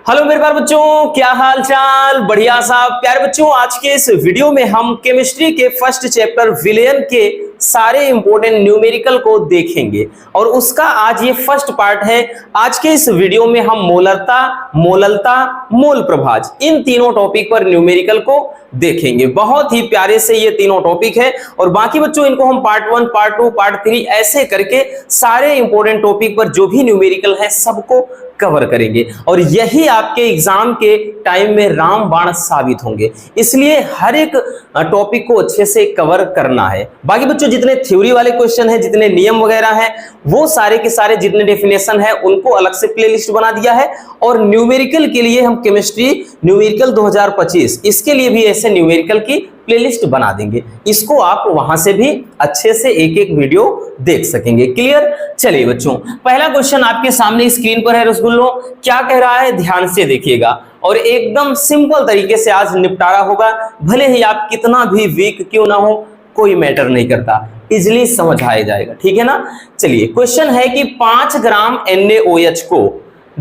Hello मेरे प्यारे बच्चों, क्या हाल चाल। बढ़िया साहब। प्यारे बच्चों, आज के इस वीडियो में हम केमिस्ट्री के फर्स्ट चैप्टर विलेयन के सारे इंपॉर्टेंट न्यूमेरिकल को देखेंगे और उसका आज ये फर्स्ट पार्ट है। आज के इस वीडियो में हम मोलरता, मोललता, मोल प्रभाज इन तीनों टॉपिक पर न्यूमेरिकल को देखेंगे। बहुत ही प्यारे से ये तीनों टॉपिक है और बाकी बच्चों इनको हम पार्ट 1, पार्ट 2, पार्ट 3 ऐसे करके सारे इंपॉर्टेंट टॉपिक पर जो भी न्यूमेरिकल है सबको कवर करेंगे और यही आपके एग्जाम के टाइम में रामबाण साबित होंगे। इसलिए हर एक टॉपिक को अच्छे से कवर करना है। बाकी बच्चों जितने थ्योरी वाले क्वेश्चन है, जितने नियम वगैरह हैं, वो सारे के सारे जितने डेफिनेशन है उनको अलग से प्लेलिस्ट बना दिया है। और न्यूमेरिकल के लिए हम केमिस्ट्री न्यूमेरिकल 2025 इसके लिए भी ऐसे न्यूमेरिकल की प्लेलिस्ट बना देंगे। इसको आप वहां से भी अच्छे से एक एक वीडियो देख सकेंगे। क्लियर। चलिए बच्चों, पहला क्वेश्चन आपके सामने स्क्रीन पर है। रसगुल्लो क्या कह रहा है, ध्यान से देखिएगा और एकदम सिंपल तरीके से आज निपटारा होगा। भले ही आप कितना भी वीक क्यों ना हो, कोई मैटर नहीं करता, इजिली समझ आ जाएगा। ठीक है ना। चलिए, क्वेश्चन है कि 5 ग्राम NaOH को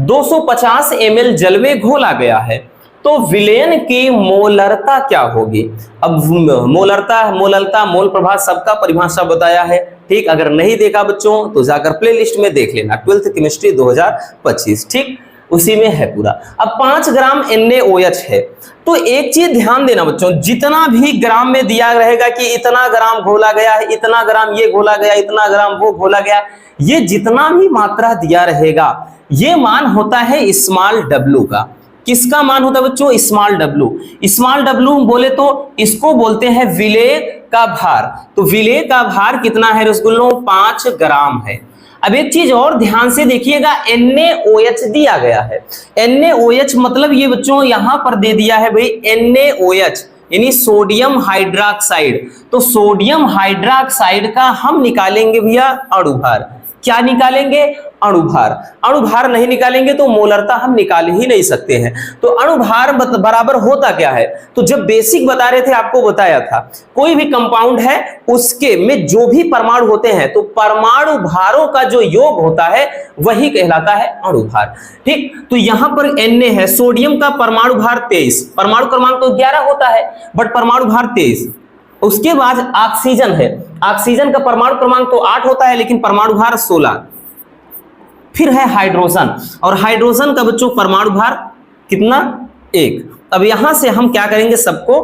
250 ml जल में घोला गया है तो विलेयन की मोलरता क्या होगी। अब मोलरता, मोललता, मोल प्रभाज सबका परिभाषा बताया है। ठीक, अगर नहीं देखा बच्चों तो जाकर प्लेलिस्ट में देख लेना, 12th केमिस्ट्री 2025। ठीक, उसी में है पूरा। अब 5 ग्राम NaOH है तो एक चीज ध्यान देना बच्चों, जितना भी ग्राम में दिया रहेगा कि इतना ग्राम घोला गया है, इतना ग्राम ये घोला गया, इतना ग्राम वो घोला गया, ये जितना भी मात्रा दिया रहेगा ये मान होता है स्मॉल w का। किसका मान होता है बच्चों? Small w। स्मॉल w बोले तो इसको बोलते हैं विलेय का भार। तो विलेय का भार कितना है रसगुल्लों? 5 ग्राम है। अब एक चीज और ध्यान से देखिएगा, NaOH दिया गया है। NaOH मतलब ये बच्चों यहां पर दे दिया है भाई NaOH यानी सोडियम हाइड्रोक्साइड। तो सोडियम हाइड्रोक्साइड का हम निकालेंगे भैया अणुभार। क्या निकालेंगे? अणुभार। अणुभार नहीं निकालेंगे तो मोलरता हम निकाल ही नहीं सकते हैं। तो अणुभार बराबर होता क्या है? तो जब बेसिक बता रहे थे आपको बताया था, कोई भी कंपाउंड है उसके में जो भी परमाणु होते हैं तो परमाणु भारों का जो योग होता है वही कहलाता है अणुभार। ठीक, तो यहां पर Na है, सोडियम का परमाणु भार 23, परमाणु क्रमांक तो 11 होता है बट परमाणु भार 23। उसके बाद ऑक्सीजन है, ऑक्सीजन का परमाणु क्रमांक तो 8 होता है लेकिन परमाणु भार 16। फिर है हाइड्रोजन और हाइड्रोजन का बच्चों परमाणु भार कितना? 1। अब यहां से हम क्या करेंगे, सबको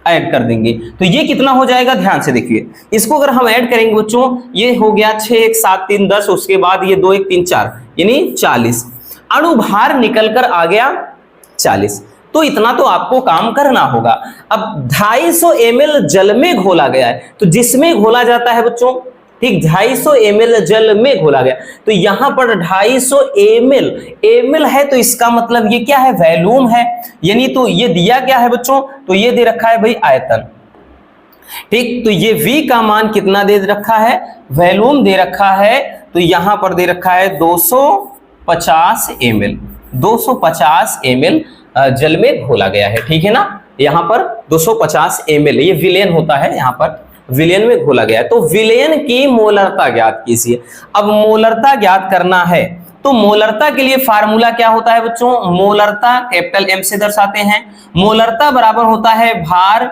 ऐड कर देंगे। तो ये कितना हो जाएगा, ध्यान से देखिए। इसको अगर हम ऐड करेंगे बच्चों, ये हो गया 6, 1, 7, 3, 10, उसके बाद ये 2, 1, 3, 4 यानी 40। अणुभार निकलकर आ गया 40। तो इतना तो आपको काम करना होगा। अब 250 ml जल में घोला गया है, तो जिसमें घोला जाता है बच्चों, ठीक, 250 ml जल में घोला गया, तो यहां पर 250 ml है तो इसका मतलब ये क्या है, वॉल्यूम है। यानी तो ये दिया क्या है बच्चों, तो ये दे रखा है भाई आयतन। ठीक, तो ये V का मान कितना दे रखा है, वॉल्यूम दे रखा है, तो यहां पर दे रखा है 250 ml। 250 ml जल में घोला गया है। ठीक है ना, यहां पर 250 ml ये विलेयन होता है, यहां पर विलेयन में घोला गया है। तो विलेयन की मोलरता ज्ञात कीजिए। अब मोलरता ज्ञात करना है तो मोलरता के लिए फार्मूला क्या होता है बच्चों? मोलरता कैपिटल M से दर्शाते हैं। मोलरता बराबर होता है भार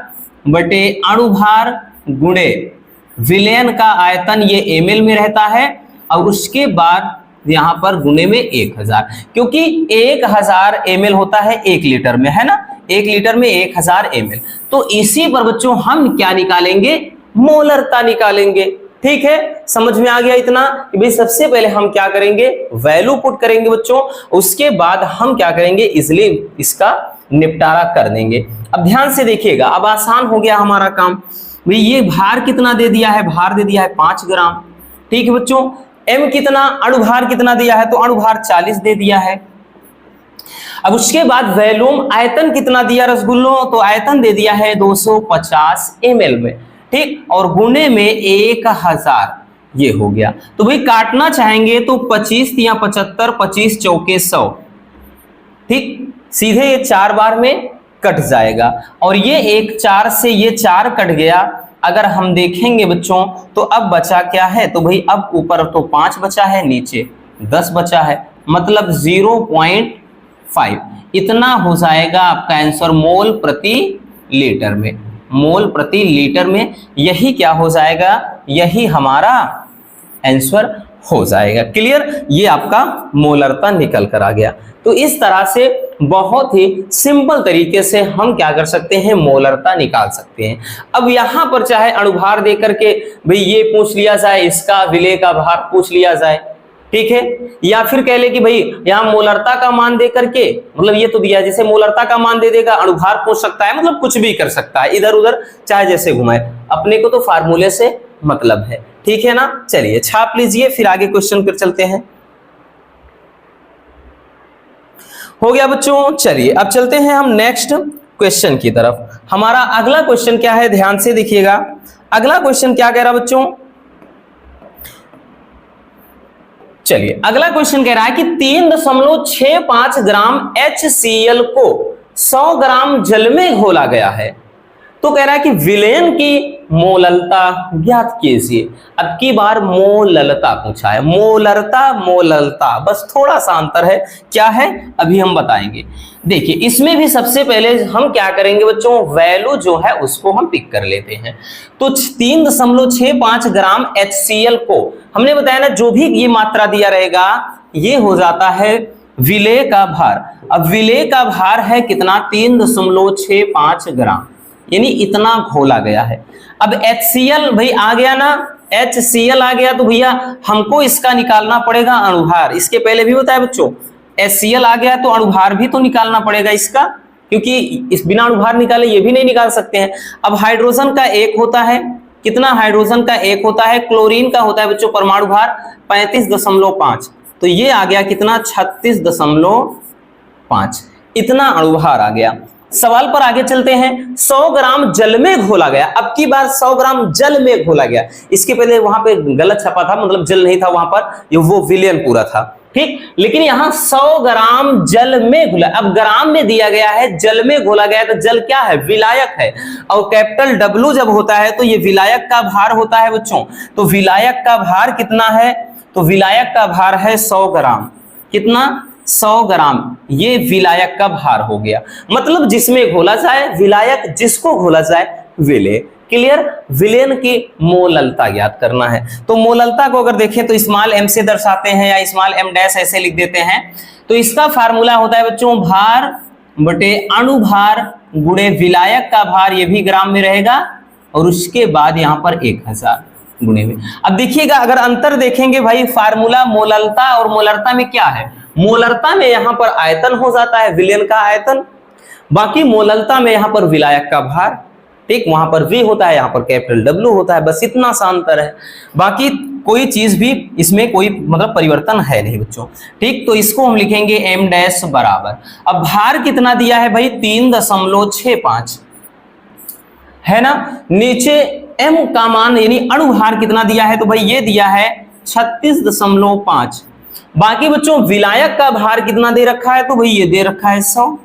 बटे अणुभार गुणे विलेयन का आयतन, ये ml में रहता है और उसके बाद यहां पर गुणे में 1000, क्योंकि 1000 ml होता है 1 लीटर में, है ना। 1 लीटर में 1000 ml। तो इसी पर बच्चों हम क्या निकालेंगे, मोलरता निकालेंगे। ठीक है, समझ में आ गया इतना कि भाई सबसे पहले हम क्या करेंगे, वैल्यू पुट करेंगे बच्चों, उसके बाद हम क्या करेंगे, इसलिए इसका निपटारा कर देंगे। अब ध्यान से देखिएगा, अब आसान हो गया हमारा काम। भाई ये भार कितना दे दिया है, भार दे दिया है 5 ग्राम। ठीक है बच्चों, M कितना, अणुभार कितना दिया है, तो अणुभार 40 दे दिया है। अब उसके बाद वॉल्यूम, आयतन कितना दिया रसगुल्लो, तो आयतन दे दिया है 250 ml में। ठीक, और गुणे में 1000 ये हो गया। तो भाई काटना चाहेंगे तो 25 या 75, 25 चौके 100। ठीक, सीधे ये 4 बार में कट जाएगा और ये एक 4 से ये 4 कट गया। अगर हम देखेंगे बच्चों तो अब बचा क्या है, तो भाई अब ऊपर तो 5 बचा है, नीचे 10 बचा है, मतलब 0.5 इतना हो जाएगा आपका आंसर मोल प्रति लीटर में। मोल प्रति लीटर में यही क्या हो जाएगा, यही हमारा आंसर हो जाएगा। क्लियर, ये आपका मोलरता निकल कर आ गया। तो इस तरह से बहुत ही सिंपल तरीके से हम क्या कर सकते हैं, मोलरता निकाल सकते हैं। अब यहां पर चाहे अणुभार दे करके भाई ये पूछ लिया जाए, इसका विलेय का भार पूछ लिया जाए, ठीक है, या फिर कह ले कि भाई यहां मोलरता का मान दे करके, मतलब ये तो दिया जैसे मोलरता का मान दे देगा, अणुभार पूछ सकता है, मतलब कुछ भी कर सकता है, इधर उधर चाहे जैसे घुमाए, अपने को तो फार्मूले से मतलब है, ठीक है ना। चलिए छाप लीजिए, फिर आगे क्वेश्चन पर चलते हैं। हो गया बच्चों, चलिए अब चलते हैं हम नेक्स्ट क्वेश्चन की तरफ। हमारा अगला क्वेश्चन क्या है, ध्यान से देखिएगा। अगला क्वेश्चन क्या कह रहा है बच्चों, चलिए अगला क्वेश्चन कह रहा है कि 3.65 ग्राम HCl को 100 ग्राम जल में घोला गया है, तो कह रहा है कि विलयन की मोललता ज्ञात कीजिए। अब की बार मोललता पूछा है, मोलरता मोललता, बस थोड़ा सा अंतर है, क्या है अभी हम बताएंगे। देखिए इसमें भी सबसे पहले हम क्या करेंगे बच्चों, वैल्यू जो है उसको हम पिक कर लेते हैं। तो 3.65 ग्राम HCl को हमने बताया ना, जो भी ये मात्रा दिया रहेगा ये हो जाता है विलेय का भार। अब विलेय का भार है कितना, 3.65 ग्राम, यानी इतना घोला गया है। अब HCl भाई आ गया ना, HCl आ गया, तो भैया हमको इसका निकालना पड़ेगा अणुभार। इसके पहले भी बताया बच्चों, HCl आ गया तो अणुभार भी तो निकालना पड़ेगा इसका, क्योंकि इस बिना अणुभार निकाले ये भी नहीं निकाल सकते हैं। अब हाइड्रोजन का एक होता है, कितना हाइड्रोजन का एक होता है, क्लोरीन का होता है बच्चों परमाणु भार 35.5, तो ये आ गया कितना 36.5, इतना अणुभार आ गया। सवाल पर आगे चलते हैं। 100 ग्राम जल में घोला गया, अब की बार 100 ग्राम जल में घोला गया, इसके पहले वहां पे गलत छपा था, मतलब जल नहीं था वहां पर, ये वो विलयन पूरा था, ठीक, लेकिन यहां 100 ग्राम जल में घोला। अब ग्राम में दिया गया है, जल में घोला गया है, तो जल क्या है, विलायक है, और कैपिटल W जब होता है तो ये विलायक का भार होता है बच्चों। तो विलायक का भार कितना है, तो विलायक का भार है 100 ग्राम, कितना 100 ग्राम, ये विलायक का भार हो गया। मतलब जिसमें घोला जाए विलायक, जिसको घोला जाए विलेय। क्लियर, विलयन की मोललता ज्ञात करना है। तो मोललता को अगर देखें तो स्मॉल m से दर्शाते हैं, या स्मॉल m डैश ऐसे लिख देते हैं। तो इसका फार्मूला होता है बच्चों भार बटे अणुभार गुणे विलायक का भार, ये भी ग्राम में रहेगा, और उसके बाद यहां पर 1000 गुणे में। अब देखिएगा अगर अंतर देखेंगे भाई, फार्मूला मोललता और मोलरता में क्या है, मोलरता में यहां पर आयतन हो जाता है, विलयन का आयतन, बाकी मोललता में यहां पर विलायक का भार, ठीक, वहां पर V होता है, यहाँ पर कैपिटल W होता है, बस इतना सा अंतर है, बाकी कोई चीज भी इसमें कोई मतलब परिवर्तन है नहीं बच्चों, ठीक। तो इसको हम लिखेंगे m डैश बराबर, अब भार कितना दिया है भाई 3.65 है ना, नीचे m का मान यानी अणुभार कितना दिया है, तो भाई ये दिया है 36.5, बाकी बच्चों विलायक का भार कितना दे रखा है, तो भाई ये दे रखा है 100।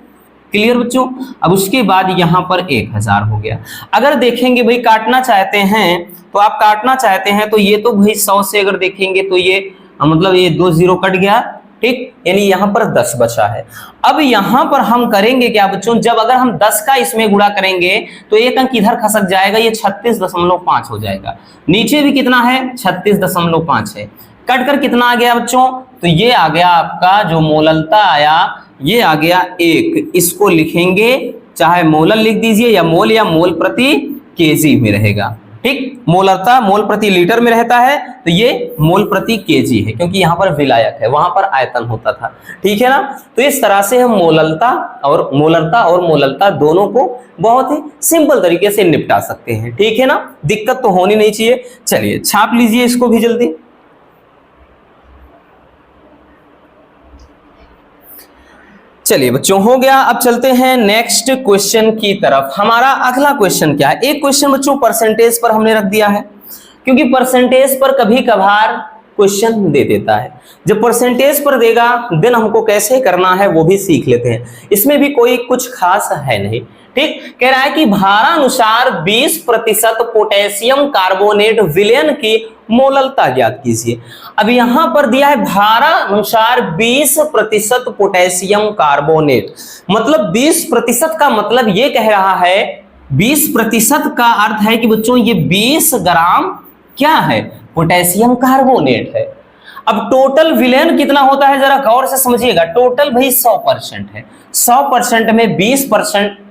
क्लियर बच्चों, अब उसके बाद यहां पर 1000 हो गया। अगर देखेंगे भाई काटना चाहते हैं, तो आप काटना चाहते हैं तो ये तो भाई 100 से अगर देखेंगे तो ये मतलब ये 2 0 कट गया, ठीक, यानी यहां पर 10 बचा है। अब यहां पर हम करेंगे क्या बच्चों, जब अगर हम 10 का इसमें गुणा करेंगे तो एक अंक इधर खसक जाएगा, ये 36.5 हो जाएगा, नीचे भी कितना है 36.5 है, कट कर कितना आ गया बच्चों, तो ये आ गया आपका जो मोललता आया, ये आ गया 1, इसको लिखेंगे चाहे मोलल लिख दीजिए या मोल प्रति केजी में रहेगा, ठीक, मोलरता मोल प्रति लीटर में रहता है, तो ये मोल प्रति केजी है, क्योंकि यहाँ पर विलायक है, वहां पर आयतन होता था, ठीक है ना। तो इस तरह से हम मोललता और मोललता दोनों को बहुत ही सिंपल तरीके से निपटा सकते हैं, ठीक है ना, दिक्कत तो होनी नहीं चाहिए। चलिए छाप लीजिए इसको भी जल्दी। चलिए बच्चों हो गया, अब चलते हैं नेक्स्ट क्वेश्चन की तरफ। हमारा अगला क्वेश्चन क्या है, एक क्वेश्चन बच्चों परसेंटेज पर हमने रख दिया है, क्योंकि परसेंटेज पर कभी कभार क्वेश्चन दे देता है। जब परसेंटेज पर देगा देन हमको कैसे करना है वो भी सीख लेते हैं। इसमें भी कोई कुछ खास है नहीं। ठीक, कह रहा है कि भारानुसार 20% पोटेशियम कार्बोनेट विलयन की मोललता ज्ञात कीजिए। अब यहां पर दिया है भारानुसार 20% पोटेशियम कार्बोनेट, मतलब 20% का मतलब ये कह रहा है, 20% का अर्थ है कि बच्चों ये 20 ग्राम क्या है, पोटेशियम कार्बोनेट है। अब टोटल विलयन कितना होता है जरा गौर से समझिएगा। टोटल भाई 100% है, 100% में 20%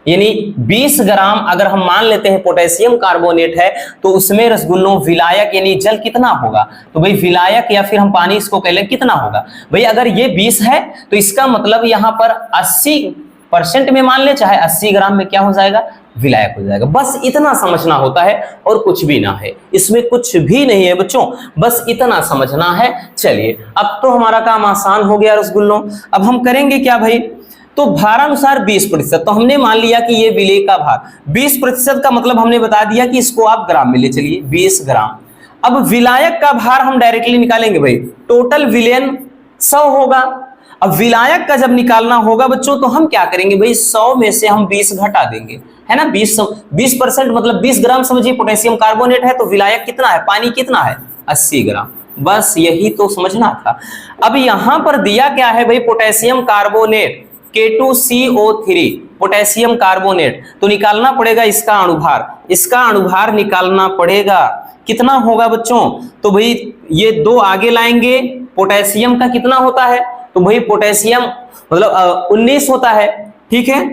यानी 20 ग्राम अगर हम मान लेते हैं पोटेशियम कार्बोनेट है तो उसमें रसगुल्लों विलायक यानी जल कितना होगा, तो भाई विलायक या फिर हम पानी इसको कह लें कितना होगा भाई। अगर ये 20 है तो इसका मतलब यहां पर 80% में मान ले, चाहे 80 ग्राम में क्या हो जाएगा, विलायक हो जाएगा। बस इतना समझना होता है और कुछ भी ना है, इसमें कुछ भी नहीं है बच्चों, बस इतना समझना है। चलिए अब तो हमारा काम आसान हो गया रसगुल्लों। अब हम करेंगे क्या भाई, तो भारानुसार 20%, तो हमने मान लिया कि ये विलेय का भार 20% का मतलब हमने बता दिया कि इसको आप ग्राम में ले चलिए, 20 ग्राम। अब विलायक का भार हम डायरेक्टली निकालेंगे भाई, टोटल विलयन 100 होगा। अब विलायक का जब निकालना होगा बच्चों तो हम क्या करेंगे भाई, 100 में से हम 20 घटा देंगे, है ना। 20% मतलब 20 ग्राम समझिए पोटेशियम कार्बोनेट है, तो विलायक कितना है, पानी कितना है, 80 ग्राम। बस यही तो समझना था। अब यहां पर दिया क्या है भाई, potassium carbonate K2CO3 potassium carbonate, तो निकालना पड़ेगा इसका अणुभार, इसका अणुभार निकालना पड़ेगा। कितना होगा बच्चों, तो भाई ये 2 आगे लाएंगे, पोटेशियम का कितना होता है, तो भाई पोटेशियम मतलब 19 होता है, ठीक है।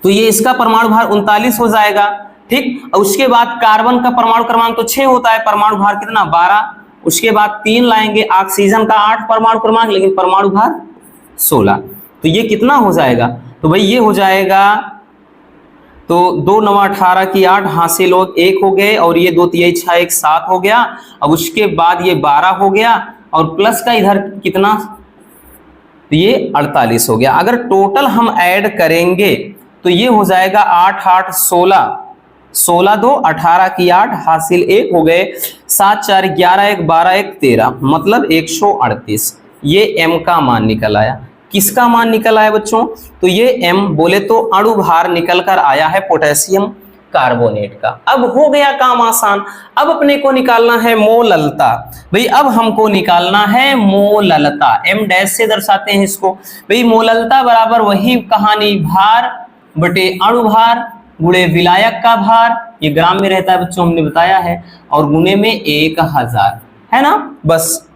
तो ये इसका परमाणु भार 39 हो जाएगा, ठीक। और उसके बाद कार्बन का परमाणु क्रमांक तो 6 होता है, परमाणु भार कितना 12। उसके बाद 3 लाएंगे, ऑक्सीजन का 8 परमाणु क्रमांक, लेकिन परमाणु भार 16। तो ये कितना हो जाएगा, तो भाई ये हो जाएगा, तो 2 9 18 की 8 हासिल 1 हो गए, और ये 2 3 6 1 7 हो गया। अब उसके बाद ये 12 हो गया, और प्लस का इधर कितना, तो ये 48 हो गया। अगर टोटल हम ऐड करेंगे तो ये हो जाएगा 8 8 16, 16 2 18 की 8 हासिल 1 हो गए, 7 4 11 1 12 1 13, मतलब 138। ये m का मान निकल आया। किसका मान निकल आया बच्चों, तो ये m बोले तो अणु भार निकल कर आया है पोटेशियम कार्बोनेट का। अब हो गया काम आसान। अब अपने को निकालना है मोललता। भाई अब हमको निकालना है मोललता, m डैश से दर्शाते हैं इसको। भाई मोललता बराबर वही कहानी, भार बटे अणु भार गुणे विलायक का भार, ये ग्राम में रहता है बच्चों, हमने बताया है, और गुणे में 1000, है ना। बस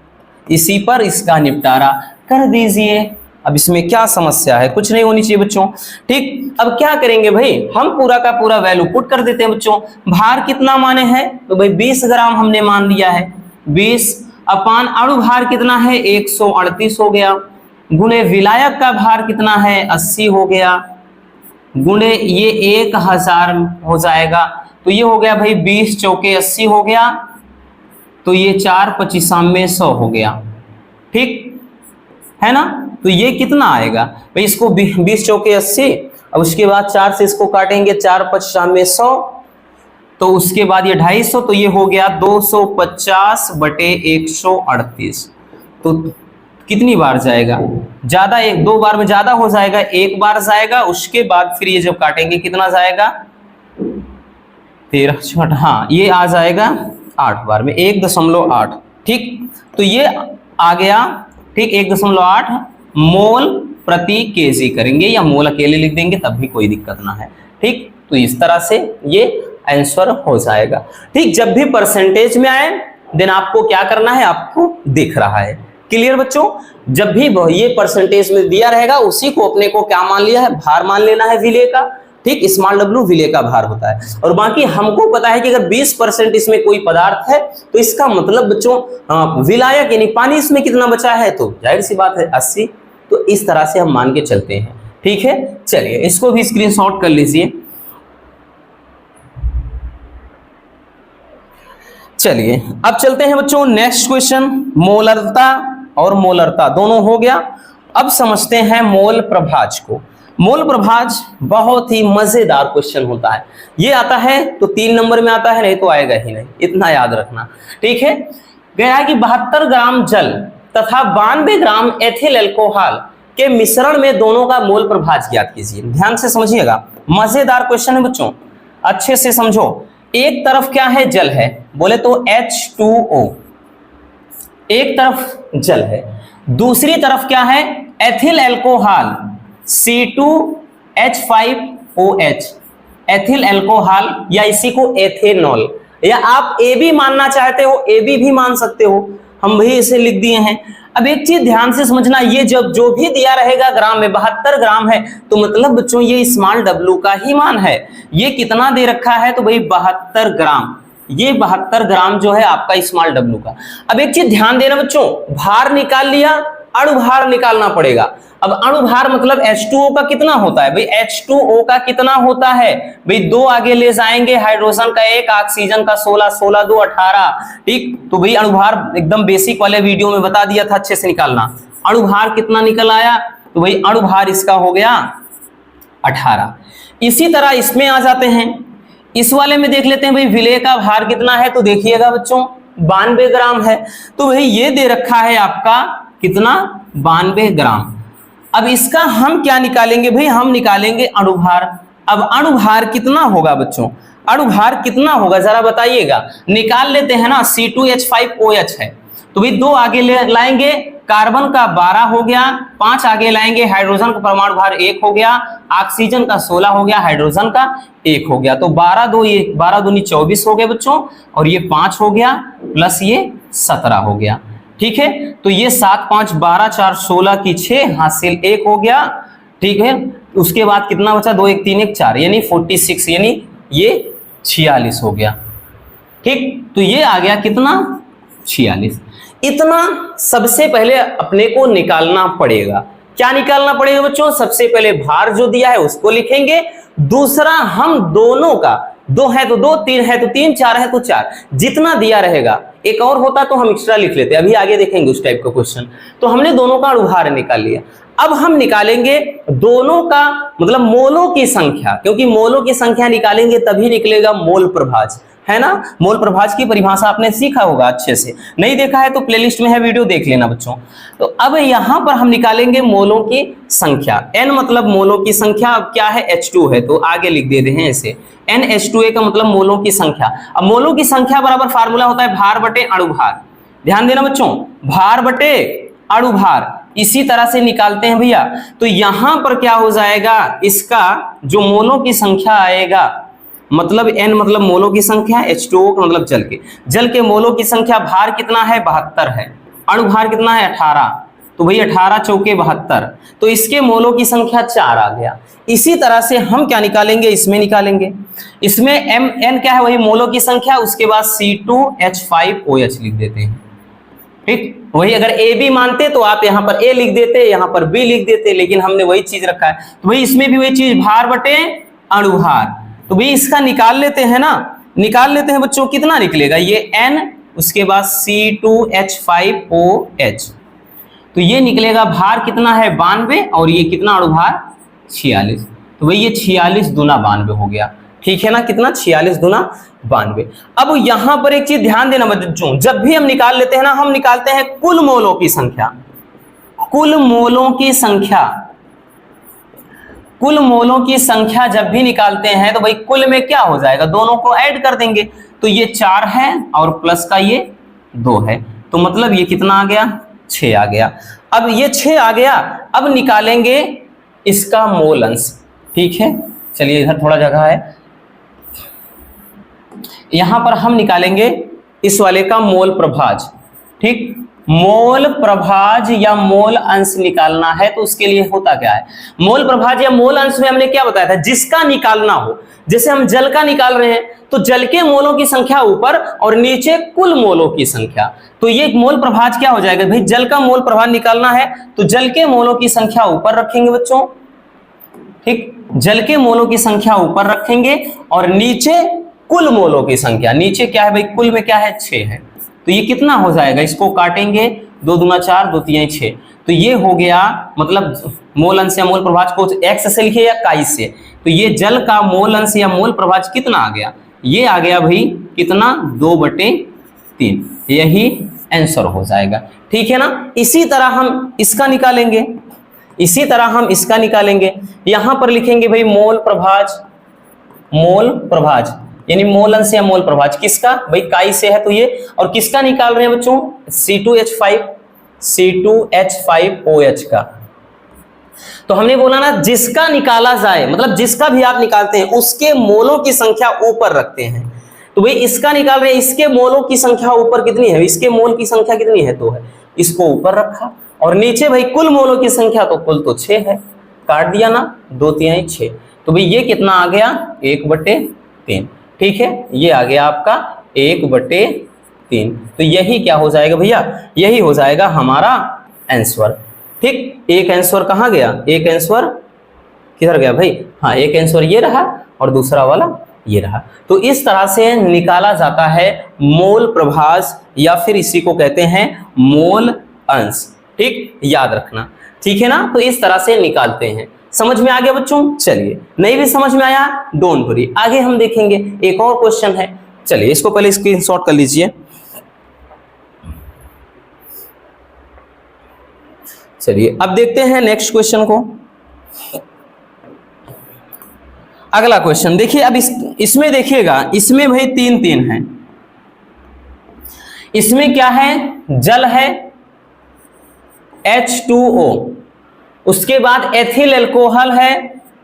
इसी पर इसका निपटारा कर दीजिए। अब इसमें क्या समस्या है, कुछ नहीं होनी चाहिए बच्चों, ठीक। अब क्या करेंगे भाई, हम पूरा का पूरा वैल्यू पुट कर देते हैं बच्चों। भार कितना माने हैं, तो भाई 20 ग्राम हमने मान दिया है, 20 अपान अणु भार कितना है 138 हो गया, गुणे विलायक का भार कितना है 80 हो गया, गुणे ये 1000 हो जाएगा। तो ये हो गया भाई 20 चौके 80 हो गया, तो ये 4 25 में 100 हो गया, ठीक है ना। तो ये कितना आएगा भाई, इसको 20 चौके 80, अब उसके बाद 4 से इसको काटेंगे, 4 25 में 100, तो उसके बाद ये 250, तो ये हो गया 250 बटे 138। तो कितनी बार जाएगा, ज्यादा, 1 2 बार में ज्यादा हो जाएगा, 1 बार जाएगा। उसके बाद फिर ये जब काटेंगे कितना जाएगा, 13 6, हाँ ये आ जाएगा 8 बार में 1.8, ठीक। तो ये आ गया, ठीक, 1.8 मोल प्रति केजी करेंगे, या मोल अकेले लिख देंगे तब भी कोई दिक्कत ना है, ठीक। तो इस तरह से ये आंसर हो जाएगा, ठीक। जब भी परसेंटेज में आए देन आपको क्या करना है, आपको दिख रहा है, क्लियर बच्चों। जब भी ये परसेंटेज में दिया रहेगा उसी को अपने को क्या मान लिया है, भार मान लेना है विलेय का, ठीक। स्मॉल w विलेय का भार होता है। और बाकी हमको पता है कि अगर 20% इसमें कोई पदार्थ है तो इसका मतलब बच्चों विलायक यानी पानी इसमें कितना बचा है, तो जाहिर सी बात है 80। तो इस तरह से हम मान के चलते हैं, ठीक है। चलिए इसको भी स्क्रीनशॉट कर लीजिए। चलिए अब चलते हैं बच्चों नेक्स्ट क्वेश्चन। मोलरता और मोलरता दोनों हो गया। अब समझते हैं मोल प्रभाज को। मोल प्रभाज बहुत ही मजेदार क्वेश्चन होता है। ये आता है तो 3 नंबर में आता है, नहीं तो आएगा ही नहीं, इतना याद रखना, ठीक है। गया है कि 72 ग्राम जल तथा 92 ग्राम एथिल अल्कोहल के मिश्रण में दोनों का मोल प्रभाज ज्ञात कीजिए। ध्यान से समझिएगा, मजेदार क्वेश्चन है बच्चों, अच्छे से समझो। एक तरफ क्या है, जल है, बोले तो H2O, एक तरफ जल है, दूसरी तरफ क्या है, ethyl alcohol C2H5OH, ethyl alcohol या इसी को एथेनॉल, या आप ए भी मानना चाहते हो ए भी मान सकते हो, हम भी इसे लिख दिए हैं। अब एक चीज ध्यान से समझना, ये जब जो भी दिया रहेगा ग्राम में 72 ग्राम है तो मतलब बच्चों ये स्मॉल w का ही मान है। ये कितना दे रखा है, तो भाई 72 ग्राम, ये 72 ग्राम जो है आपका स्मॉल w का। अब एक चीज ध्यान देना बच्चों, भार निकाल लिया, अणुभार निकालना पड़ेगा। अब अणुभार मतलब H2O का कितना होता है भाई, H2O का कितना होता है भाई, 2 आगे ले जाएंगे, हाइड्रोजन का 1, ऑक्सीजन का 16, 16 2 18, ठीक। तो भाई अणुभार एकदम बेसिक वाले वीडियो में बता दिया था, अच्छे से निकालना। अणुभार कितना निकल आया, तो भाई अणुभार इसका हो गया 18। इसी तरह इसमें आ जाते हैं, इस वाले में देख लेते हैं भाई विलेय का भार कितना है, तो देखिएगा बच्चों 92 ग्राम है। तो भाई ये दे रखा है आपका कितना, 92 ग्राम। अब इसका हम क्या निकालेंगे भाई, हम निकालेंगे अणुभार। अब अणुभार कितना होगा बच्चों, अणुभार कितना होगा जरा बताइएगा, निकाल लेते हैं ना। C2H5OH है तो भाई 2 आगे ले लाएंगे, कार्बन का 12 हो गया, 5 आगे लाएंगे, हाइड्रोजन का परमाणु भार 1 हो गया, ऑक्सीजन का 16 हो गया, हाइड्रोजन का 1 हो गया। तो 12 दूनी 24 हो गए बच्चों, और ये 5 हो गया प्लस ये 17 हो गया, ठीक है। तो ये 7 5 12 4 16 की 6 हासिल 1 हो गया, ठीक है। उसके बाद कितना बचा, 2 1 3 1 4 यानी 46, यानी ये 46 हो गया, ठीक। तो ये आ गया कितना, 46। इतना सबसे पहले अपने को निकालना पड़ेगा। क्या निकालना पड़ेगा बच्चों, सबसे पहले भार जो दिया है उसको लिखेंगे, दूसरा हम दोनों का, 2 है तो 2, 3 है तो 3, 4 है तो 4, जितना दिया रहेगा। एक और होता तो हम एक्स्ट्रा लिख लेते, अभी आगे देखेंगे उस टाइप का क्वेश्चन। तो हमने दोनों का अणुभार निकाल लिया। अब हम निकालेंगे दोनों का मतलब मोलों की संख्या, क्योंकि मोलों की संख्या निकालेंगे तभी निकलेगा मोल प्रभाज, है ना। मोल प्रभाज की परिभाषा आपने सीखा होगा अच्छे से, नहीं देखा है तो प्लेलिस्ट में है वीडियो, देख लेना बच्चों। तो अब यहां पर हम निकालेंगे मोलों की संख्या, n मतलब मोलों की संख्या। अब क्या है, H2 है तो आगे लिख देते हैं ऐसे, NH2A का मतलब मोलों की संख्या। अब मोलों की संख्या बराबर फार्मूला होता है भार बटे अणुभार। ध्यान देना बच्चों, भार बटे अणुभार इसी तरह से निकालते हैं भैया। तो यहां पर क्या हो जाएगा, इसका जो मोलों की संख्या आएगा, मतलब n मतलब मोलों की संख्या, H2O का मतलब जल के मोलों की संख्या, भार कितना है 72 है, अणुभार कितना है 18, तो भाई 18 चौके 72, तो इसके मोलों की संख्या 4 आ गया। इसी तरह से हम क्या निकालेंगे, इसमें निकालेंगे, इसमें n क्या है वही मोलों की संख्या, उसके बाद C2H5OH लिख देते हैं, ठीक। वही अगर A भी मानते तो आप यहाँ पर A लिख देते, यहाँ पर B लिख देते, लेकिन हमने वही चीज रखा है। तो भाई इसमें भी वही चीज, भार बटे अणुभार। तो भाई इसका निकाल लेते हैं ना, निकाल लेते हैं बच्चों, कितना निकलेगा, ये n उसके बाद C2H5OH, तो ये निकलेगा भार कितना है 92, और ये कितना अणुभार 46। तो भाई ये 46 दूना 92 हो गया, ठीक है ना, कितना 46 दूना 92। अब यहां पर एक चीज ध्यान देना बच्चों, जब भी हम निकाल लेते हैं ना, हम निकालते हैं कुल मोलों की संख्या, कुल मोलों की संख्या, कुल मोलों की संख्या जब भी निकालते हैं तो भाई कुल में क्या हो जाएगा, दोनों को ऐड कर देंगे। तो ये 4 है और प्लस का ये 2 है, तो मतलब ये कितना आ गया, 6 आ गया। अब ये 6 आ गया, अब निकालेंगे इसका मोल अंश, ठीक है। चलिए इधर थोड़ा जगह है, यहां पर हम निकालेंगे इस वाले का मोल प्रभाज, ठीक। मोल प्रभाज या मोल अंश निकालना है तो उसके लिए होता क्या है, मोल प्रभाज या मोल अंश में हमने क्या बताया था, जिसका निकालना हो, जैसे हम जल का निकाल रहे हैं तो जल के मोलों की संख्या ऊपर और नीचे कुल मोलों की संख्या। तो ये मोल प्रभाज क्या हो जाएगा भाई, जल का मोल प्रभाज निकालना है तो जल के मोलों की संख्या ऊपर रखेंगे बच्चों, ठीक। जल के मोलों की संख्या ऊपर रखेंगे और नीचे कुल मोलों की संख्या, नीचे क्या है भाई, कुल में क्या है 6 है, तो ये कितना हो जाएगा, इसको काटेंगे, 2 दूना 4, 2 3 6, तो ये हो गया मतलब मोल अंश या मोल प्रभाज को x से लिखे या काई से, तो ये जल का मोल अंश या मोल प्रभाज कितना आ गया, ये आ गया भाई कितना 2/3, यही आंसर हो जाएगा। ठीक है ना। इसी तरह हम इसका निकालेंगे, इसी तरह हम इसका निकालेंगे। यहां पर लिखेंगे भाई मोल प्रभाज, मोल प्रभाज यानी मोल अंश या मोल प्रभाज किसका, भाई काई से है तो ये, और किसका निकाल रहे हैं बच्चों, C2H5, C2H5OH का। तो हमने बोला ना जिसका निकाला जाए, मतलब जिसका भी आप निकालते हैं उसके मोलों की संख्या ऊपर रखते हैं। तो भाई इसका निकाल रहे हैं, इसके मोलों की संख्या ऊपर कितनी है, इसके मोल की संख्या कितनी है, 2 है, इसको ऊपर रखा, और नीचे भाई कुल मोलों की संख्या तो कुल तो 6 है, काट दिया ना, 2 3 6। तो भाई ये कितना आ गया, 1/3। ठीक है, ये आ गया आपका 1/3। तो यही क्या हो जाएगा भैया, यही हो जाएगा हमारा आंसर। ठीक, एक आंसर कहाँ गया, एक आंसर किधर गया भाई, हाँ एक आंसर ये रहा और दूसरा वाला ये रहा। तो इस तरह से निकाला जाता है मोल प्रभाज, या फिर इसी को कहते हैं मोल अंश। ठीक, याद रखना। ठीक है ना। तो इस तरह से निकालते हैं। समझ में आ गया बच्चों। चलिए, नहीं भी समझ में आया डोंट वरी, आगे हम देखेंगे। एक और क्वेश्चन है, चलिए इसको पहले स्क्रीनशॉट कर लीजिए। चलिए अब देखते हैं नेक्स्ट क्वेश्चन को। अगला क्वेश्चन देखिए, अब इसमें देखिएगा, इसमें भाई 3 3 है। इसमें क्या है, जल है H2O, उसके बाद एथिल अल्कोहल है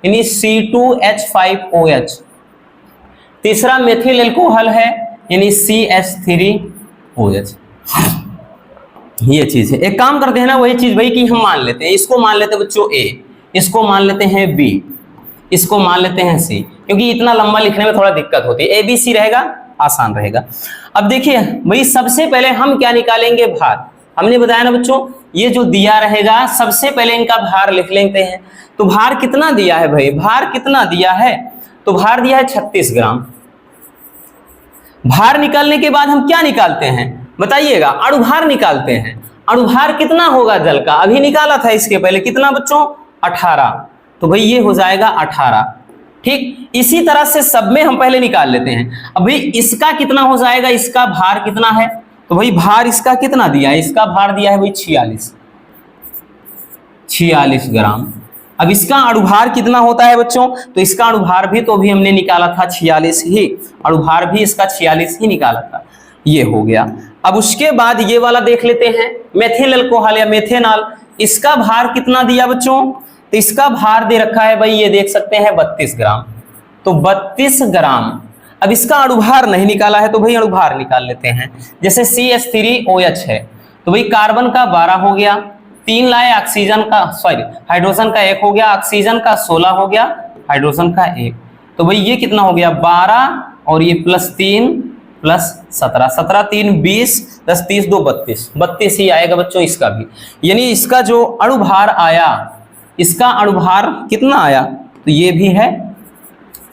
यानी C2H5OH, तीसरा मेथिल अल्कोहल है यानी CH3OH। ये चीज है। एक काम करते हैं ना, वही चीज भाई कि हम मान लेते हैं, इसको मान लेते हैं बच्चों A, इसको मान लेते हैं B, इसको मान लेते हैं C, क्योंकि इतना लंबा लिखने में थोड़ा दिक्कत होती है। ABC रहेगा, आसान रहेगा। अब देखिए भाई, सबसे पहले हम क्या निकालेंगे, भार। हमने बताया ना बच्चों, ये जो दिया रहेगा सबसे पहले इनका भार लिख लेते हैं। तो भार कितना दिया है भाई, भार कितना दिया है, तो भार दिया है 36 ग्राम। भार निकालने के बाद हम क्या निकालते हैं बताइएगा, अणुभार निकालते हैं। अणुभार कितना होगा जल का, अभी निकाला था इसके पहले, कितना बच्चों, 18। तो भाई ये हो जाएगा 18। ठीक, इसी तरह से सब में हम पहले निकाल लेते हैं। अब भाई इसका कितना हो जाएगा, इसका भार कितना है, तो भाई भार इसका कितना दिया है, इसका भार दिया है भाई 46 ग्राम। अब इसका अणुभार कितना होता है बच्चों, तो इसका अणुभार भी तो अभी हमने निकाला था 46 ही, अणुभार भी इसका 46 ही निकाला था, ये हो गया। अब उसके बाद ये वाला देख लेते हैं, मेथिल अल्कोहल या मेथेनॉल, इसका भार कितना दिया बच्चों, तो इसका भार दे रखा है भाई, ये देख सकते हैं 32 ग्राम, तो 32 ग्राम। अब इसका अणुभार नहीं निकाला है तो भाई अणुभार निकाल लेते हैं। जैसे CH3OH है तो भाई कार्बन का 12 हो गया, 3 लाए ऑक्सीजन का, सॉरी हाइड्रोजन का 1 हो गया, ऑक्सीजन का 16 हो गया, हाइड्रोजन का 1, तो भाई ये कितना हो गया 12, और ये +3 +17, 17 3 20, 10 30 2 32 ही आएगा बच्चों इसका भी। यानी इसका जो अणुभार आया, इसका अणुभार कितना आया, तो ये भी है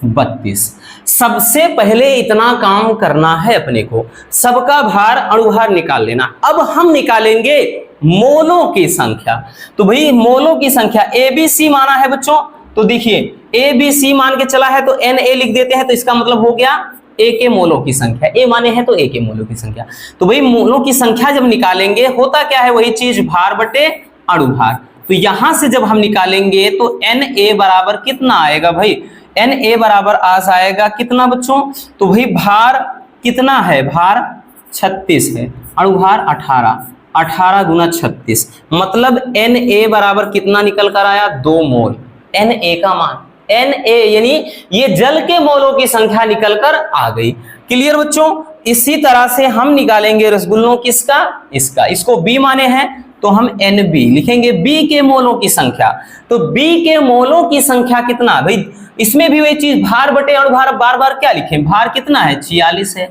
32। सबसे पहले इतना काम करना है अपने को, सबका भार अणुभार निकाल लेना। अब हम निकालेंगे मोलों की संख्या। तो भाई मोलों की संख्या ABC माना है बच्चों, तो देखिए ABC मान के चला है तो Na लिख देते हैं, तो इसका मतलब हो गया A के मोलों की संख्या, A माने हैं तो A के मोलों की संख्या। तो भाई मोलों की संख्या जब निकालेंगे होता क्या है, वही चीज भार बटे अणुभार। तो यहां से जब हम निकालेंगे तो Na बराबर कितना आएगा भाई, Na बराबर आ जाएगा कितना बच्चों, तो भाई भार कितना है, भार 36 है, अणुभार 18, 18 गुना 36, मतलब Na बराबर कितना निकल कर आया, 2 मोल। Na का मान, Na यानी ये जल के मोलों की संख्या निकल कर आ गई। क्लियर बच्चों। इसी तरह से हम निकालेंगे रसगुल्लों किसका, इसका, इसको B माने हैं तो हम Nb लिखेंगे, B के मोलों की संख्या। तो B के मोलों की संख्या कितना भाई, इसमें भी वही चीज भार बटे अणुभार, बार बार क्या लिखें, भार कितना है 46 है।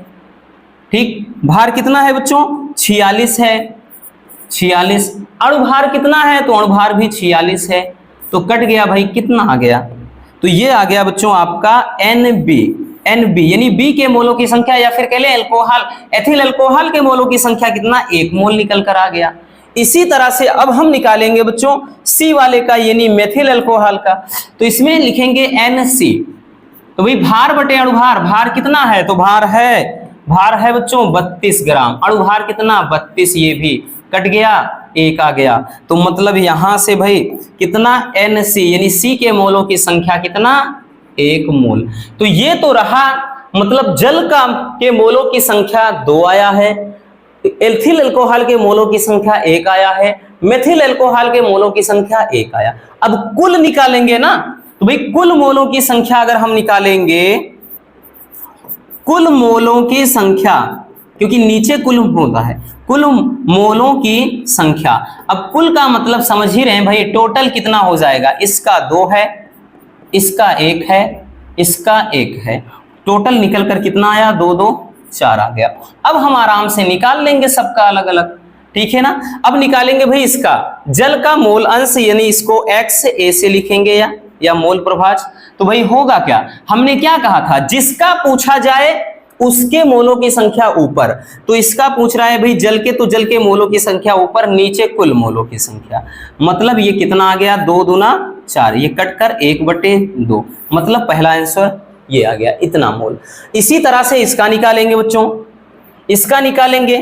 ठीक, भार कितना है बच्चों 46 है, 46। अणुभार कितना है, तो अणुभार भी 46 है, तो कट गया भाई, कितना आ गया, तो ये आ गया बच्चों आपका Nb यानी B के मोलों की संख्या, या फिर कह ले अल्कोहल, एथिल अल्कोहल के मोलों की संख्या कितना, 1 मोल निकल कर आ गया। इसी तरह से अब हम निकालेंगे बच्चों C वाले का, यानी मेथिल अल्कोहल का, तो इसमें लिखेंगे Nc। तो भाई भार बटे अणुभार, भार कितना है, तो भार है भार है बच्चों 32 ग्राम। अणुभार कितना 32, ये भी कट गया, एक आ गया। तो मतलब यहां से भाई कितना NC यानी C के मोलों की संख्या कितना 1 मोल। तो ये तो रहा मतलब जल का के मोलों की संख्या 2 आया है, एथिल अल्कोहल के मोलों की संख्या 1 आया है, मेथिल अल्कोहल के मोलों की संख्या 1 आया। अब कुल निकालेंगे ना, तो भाई कुल मोलों की संख्या अगर हम निकालेंगे, कुल मोलों की संख्या, क्योंकि नीचे कुल होता है, कुल मोलों की संख्या। अब कुल का मतलब समझ ही रहे हैं भाई, टोटल कितना हो जाएगा, इसका 2 है, इसका 1 है, इसका 1 है, टोटल निकल कर कितना आया 2 2 4 आ गया। अब हम आराम से निकाल लेंगे सबका अलग अलग, ठीक है ना। अब निकालेंगे भाई इसका जल का मोल अंश, यानी इसको XA से लिखेंगे या मोल प्रभाज। तो भाई होगा क्या, हमने क्या कहा था, जिसका पूछा जाए उसके मोलों की संख्या ऊपर। तो इसका पूछ रहा है भाई जल के, तो जल के मोलों की संख्या ऊपर, नीचे कुल मोलों की संख्या। मतलब ये कितना आ गया 2 दूना 4, ये कट कर 1/2, मतलब पहला आंसर ये आ गया, इतना मोल। इसी तरह से इसका निकालेंगे बच्चों, इसका निकालेंगे,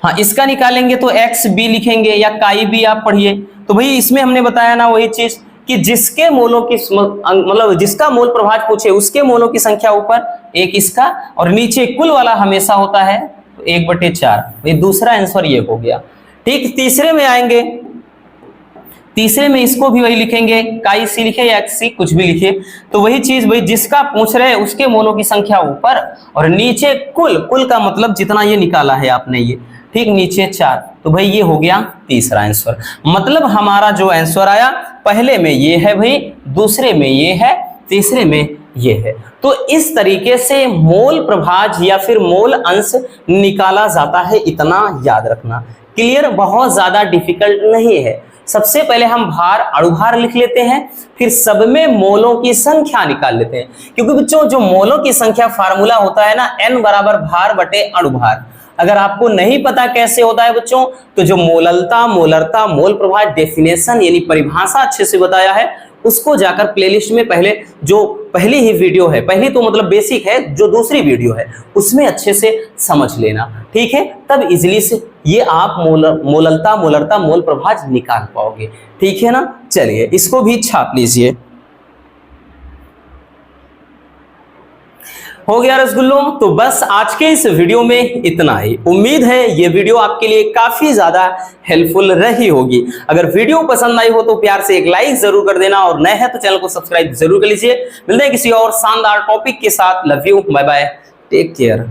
हाँ इसका निकालेंगे तो XB लिखेंगे या काई भी आप पढ़िए। तो भाई इसमें हमने बताया ना वही चीज कि जिसके मोलों की मतलब जिसका मोल प्रभाज पूछे उसके मोलों की संख्या ऊपर, 1 इसका, और नीचे कुल वाला हमेशा होता है, तो 1/4। भाई दूसरा आंसर ये हो गया। ठीक, तीसरे में आएंगे, तीसरे में इसको भी वही लिखेंगे, काई सी लिखे या XC कुछ भी लिखे। तो वही चीज भाई, जिसका पूछ रहे हैं उसके मोलों की संख्या ऊपर और नीचे कुल, कुल का मतलब जितना ये निकाला है आपने ये, ठीक, नीचे 4। तो भाई ये हो गया तीसरा आंसर। मतलब हमारा जो आंसर आया, पहले में ये है भाई, दूसरे में ये है, तीसरे में ये है। तो इस तरीके से मोल प्रभाज या फिर मोल अंश निकाला जाता है, इतना याद रखना। क्लियर, बहुत ज्यादा डिफिकल्ट नहीं है। सबसे पहले हम भार अणुभार लिख लेते हैं, फिर सब में मोलों की संख्या निकाल लेते हैं। क्योंकि बच्चों जो मोलों की संख्या फार्मूला होता है ना, N बराबर भार बटे अणुभार। अगर आपको नहीं पता कैसे होता है बच्चों, तो जो मोललता, मोलरता, मोल प्रभाज डेफिनेशन यानी परिभाषा अच्छे से बताया है, उसको जाकर प्लेलिस्ट में पहले जो पहली ही वीडियो है, पहली तो मतलब बेसिक है, जो दूसरी वीडियो है उसमें अच्छे से समझ लेना, ठीक है। तब इजीली से ये आप मोललता, मोलरता, मोल प्रभाज निकाल पाओगे, ठीक है ना। चलिए इसको भी छाप लीजिए। हो गया रसगुल्लों। तो बस आज के इस वीडियो में इतना ही। उम्मीद है ये वीडियो आपके लिए काफी ज्यादा हेल्पफुल रही होगी। अगर वीडियो पसंद आई हो तो प्यार से एक लाइक जरूर कर देना, और नए हैं तो चैनल को सब्सक्राइब जरूर कर लीजिए। मिलते हैं किसी और शानदार टॉपिक के साथ। Love you, bye bye, take care.